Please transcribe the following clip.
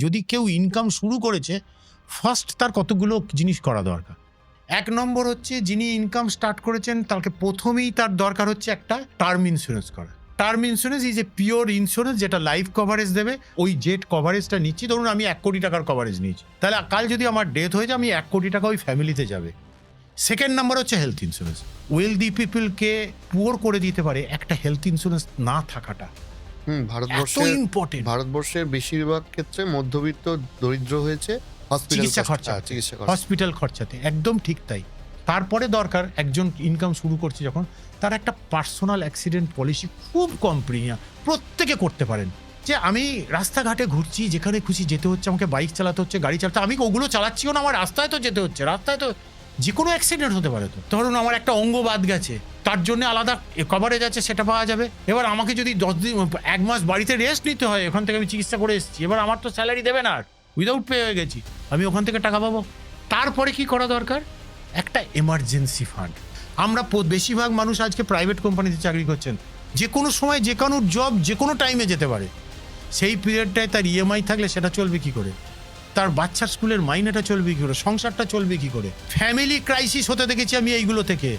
যদি কেউ ইনকাম শুরু করেছে, ফার্স্ট তার কতগুলো জিনিস করা দরকার। 1 নম্বর হচ্ছে, যিনি ইনকাম স্টার্ট করেছেন তাকে প্রথমেই তার দরকার হচ্ছে একটা টার্ম ইন্স্যুরেন্স করা। Term insurance is a pure insurance, যেটা লাইফ কভারেজ দেবে। ওই জেট কভারেজটা নিচ্ছি, ধরুন আমি 1 কোটি টাকার কভারেজ নিয়েছি, তাহলে কাল যদি আমার ডেথ হয়ে যায় আমি 1 কোটি টাকা ওই ফ্যামিলিতে যাবে। সেকেন্ড নাম্বার হচ্ছে হেলথ ইন্স্যুরেন্স। ওয়েলদি পিপলকে পুয়ার করে দিতে পারে একটা হেলথ ইন্স্যুরেন্স না থাকাটা। ভারতবর্ষের বেশিরভাগ ক্ষেত্রে মধ্যবিত্ত দরিদ্র হয়েছে চিকিৎসা খরচা, হসপিটাল খরচাতে। একদম ঠিক তাই। তারপরে দরকার, একজন ইনকাম শুরু করছে যখন, তার একটা পার্সোনাল অ্যাক্সিডেন্ট পলিসি, খুব কম প্রিমিয়াম, প্রত্যেকে করতে পারেন। যে আমি রাস্তাঘাটে ঘুরছি, যেখানে খুশি যেতে হচ্ছে, আমাকে বাইক চালাতে হচ্ছে, গাড়ি চালাতে, আমি ওগুলো চালাচ্ছিও না, আমার রাস্তায় তো যেতে হচ্ছে, রাস্তায় তো যে কোনো অ্যাক্সিডেন্ট হতে পারে। তো ধরুন আমার একটা অঙ্গ বাদ গেছে, তার জন্য আলাদা কভারেজ আছে, সেটা পাওয়া যাবে। এবার আমাকে যদি 10 দিন 1 মাস বাড়িতে রেস্ট নিতে হয়, ওখান থেকে আমি চিকিৎসা করে এসেছি, এবার আমার তো স্যালারি দেবে না, উইদাউট পে হয়ে গেছি, আমি ওখান থেকে টাকা পাবো। তারপরে কি করা দরকার? একটা এমার্জেন্সি ফান্ড। আমরা বেশিরভাগ মানুষ আজকে প্রাইভেট কোম্পানিতে চাকরি করছেন, যে কোনো সময় যে কোনো জব যে কোনো টাইমে যেতে পারে। সেই পিরিয়ডটায় তার ইএমআই থাকলে সেটা চলবে কি করে? তার বাচ্চার স্কুলের মাইনেটা চলবে কি করে? সংসারটা চলবে কি করে? ফ্যামিলি ক্রাইসিস হতে দেখেছি আমি এইগুলো থেকে।